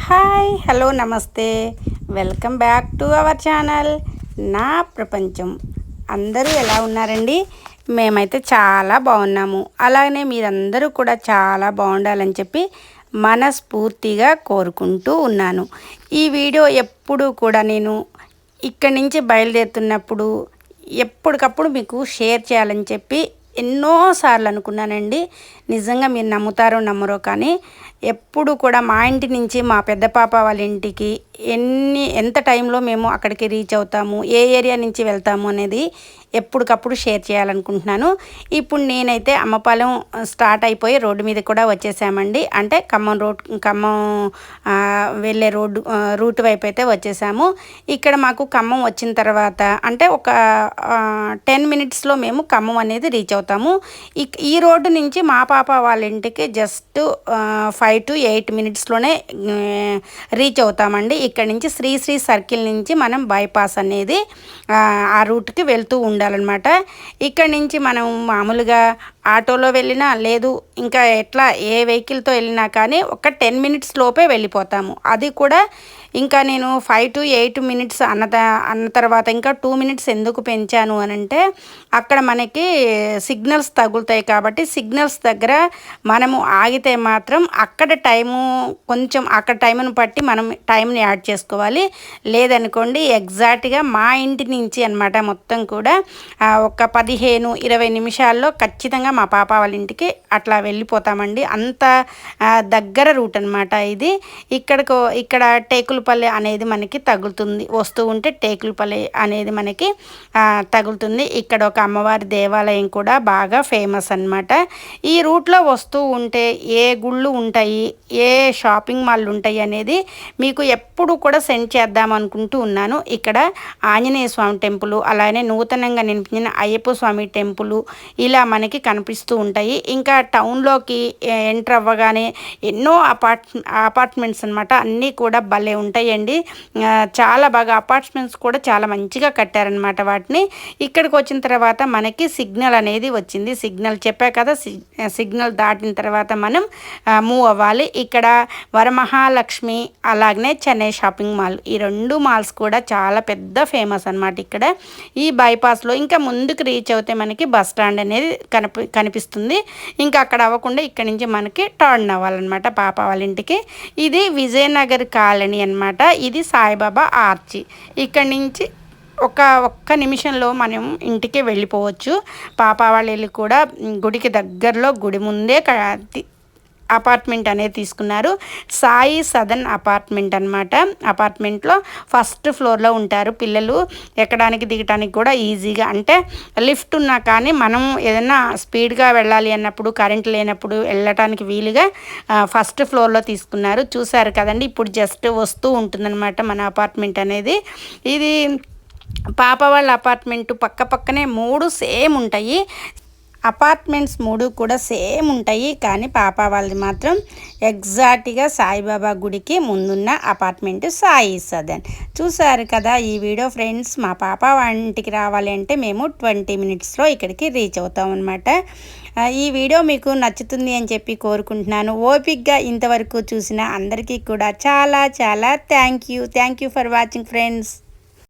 Hi hello నమస్తే welcome back to our channel నా ప్రపంచం. అందరూ ఎలా ఉన్నారండి? మేమైతే చాలా బాగున్నాము. అలాగనే మీరందరూ కూడా చాలా బాగుండాలని చెప్పి మనస్ఫూర్తిగా కోరుకుంటూ ఉన్నాను. ఈ వీడియో ఎప్పుడు కూడా నేను ఇక్కడి నుంచి బయలుదేరుతున్నప్పుడు ఎప్పటికప్పుడు మీకు షేర్ చేయాలని చెప్పి ఎన్నోసార్లు అనుకున్నానండి. నిజంగా మీరు నమ్ముతారో నమ్మరో కానీ ఎప్పుడు కూడా మా ఇంటి నుంచి మా పెద్ద పాప వాళ్ళ ఇంటికి ఎంత టైంలో మేము అక్కడికి రీచ్ అవుతాము, ఏ ఏరియా నుంచి వెళ్తాము అనేది ఎప్పటికప్పుడు షేర్ చేయాలనుకుంటున్నాను. ఇప్పుడు నేనైతే అమ్మపాలెం స్టార్ట్ అయిపోయి రోడ్డు మీద కూడా వచ్చేసామండి. అంటే ఖమ్మం వెళ్ళే రూట్ వైపు అయితే వచ్చేసాము. ఇక్కడ మాకు ఖమ్మం వచ్చిన తర్వాత అంటే ఒక 10 మినిట్స్లో మేము ఖమ్మం అనేది రీచ్ అవుతాము. ఈ రోడ్డు నుంచి మా పాప వాళ్ళ ఇంటికి జస్ట్ 5 to 8 మినిట్స్లోనే రీచ్ అవుతామండి. ఇక్కడ నుంచి శ్రీ సర్కిల్ నుంచి మనం బైపాస్ అనేది ఆ రూట్కి వెళ్తూ ఉండాలన్నమాట. ఇక్కడ నుంచి మనం మామూలుగా ఆటోలో వెళ్ళినా లేదు ఇంకా ఎట్లా ఏ వెహికల్తో వెళ్ళినా కానీ ఒక 10 మినిట్స్ లోపే వెళ్ళిపోతాము. అది కూడా ఇంకా నేను 5 to 8 మినిట్స్ అన్న తర్వాత ఇంకా 2 మినిట్స్ ఎందుకు పెంచాను అని అంటే అక్కడ మనకి సిగ్నల్స్ తగులుతాయి కాబట్టి సిగ్నల్స్ దగ్గర మనము ఆగితే మాత్రం అక్కడ అక్కడ టైమును బట్టి మనం టైంని యాడ్ చేసుకోవాలి. లేదనుకోండి ఎగ్జాక్ట్గా మా ఇంటి నుంచి అనమాట మొత్తం కూడా ఒక 15-20 నిమిషాల్లో ఖచ్చితంగా మా పాప వాళ్ళ ఇంటికి అట్లా వెళ్ళిపోతామండి. అంత దగ్గర రూట్ అనమాట ఇది. ఇక్కడ టేకులపల్లి అనేది మనకి తగులుతుంది. వస్తూ ఉంటే టేకులపల్లి అనేది మనకి తగులుతుంది. ఇక్కడ ఒక అమ్మవారి దేవాలయం కూడా బాగా ఫేమస్ అనమాట. ఈ రూట్లో వస్తూ ఉంటే ఏ గుళ్ళు ఉంటాయి, ఏ షాపింగ్ మాల్ ఉంటాయి అనేది మీకు ఎప్పుడు కూడా సెండ్ చేద్దాం అనుకుంటూ ఉన్నాను. ఇక్కడ ఆంజనేయ స్వామి టెంపుల్, అలానే నూతనంగా నిర్మించిన అయ్యప్ప స్వామి టెంపుల్ ఇలా మనకి కనిపిస్తూ ఉంటాయి. ఇంకా టౌన్లోకి ఎంటర్ అవ్వగానే ఎన్నో అపార్ట్మెంట్స్ అనమాట. అన్నీ కూడా భలే ఉంటాయండి. చాలా బాగా అపార్ట్మెంట్స్ కూడా చాలా మంచిగా కట్టారనమాట వాటిని. ఇక్కడికి వచ్చిన తర్వాత మనకి సిగ్నల్ అనేది వచ్చింది. సిగ్నల్ చెప్పా కదా, సిగ్నల్ దాటిన తర్వాత మనం మూవ్ అవ్వాలి. ఇక్కడ వరమహాలక్ష్మి అలాగనే చెన్నై షాపింగ్ మాల్, ఈ 2 మాల్స్ కూడా చాలా పెద్ద ఫేమస్ అనమాట ఇక్కడ ఈ బైపాస్లో. ఇంకా ముందుకు రీచ్ అవుతే మనకి బస్ స్టాండ్ అనేది కనిపిస్తుంది. ఇంకా అక్కడ అవ్వకుండా ఇక్కడ నుంచి మనకి టర్న్ అవ్వాలన్నమాట పాప వాళ్ళ ఇంటికి. ఇది విజయనగర్ కాలనీ అనమాట. ఇది సాయిబాబా ఆర్చి. ఇక్కడ నుంచి ఒక్క నిమిషంలో మనం ఇంటికి వెళ్ళిపోవచ్చు. పాప వాళ్ళ ఇల్లు కూడా గుడికి దగ్గరలో, గుడి ముందే అపార్ట్మెంట్ అనేది తీసుకున్నారు. సాయి సదన్ అపార్ట్మెంట్ అనమాట. అపార్ట్మెంట్లో ఫస్ట్ ఫ్లోర్లో ఉంటారు పిల్లలు. ఎక్కడానికి దిగడానికి కూడా ఈజీగా, అంటే లిఫ్ట్ ఉన్నా కానీ మనం ఏదైనా స్పీడ్గా వెళ్ళాలి అన్నప్పుడు, కరెంట్ లేనప్పుడు వెళ్ళటానికి వీలుగా ఫస్ట్ ఫ్లోర్లో తీసుకున్నారు. చూసారు కదండి, ఇప్పుడు జస్ట్ వస్తూ ఉంటుందన్నమాట మన అపార్ట్మెంట్ అనేది. ఇది పాప వాళ్ళ అపార్ట్మెంట్ పక్కనే 3 సేమ్ ఉంటాయి. అపార్ట్మెంట్స్ 3 కూడా సేమ్ ఉంటాయి. కానీ పాప వాళ్ళది మాత్రం ఎగ్జాక్ట్గా సాయిబాబా గుడికి ముందున్న అపార్ట్మెంట్ సాయి సదన్. చూసారు కదా ఈ వీడియో ఫ్రెండ్స్. మా పాప ఇంటికి రావాలి అంటే మేము 20 మినిట్స్లో ఇక్కడికి రీచ్ అవుతాం అనమాట. ఈ వీడియో మీకు నచ్చుతుంది అని చెప్పి కోరుకుంటున్నాను. ఓపిక్గా ఇంతవరకు చూసిన అందరికీ కూడా చాలా thank you for watching friends.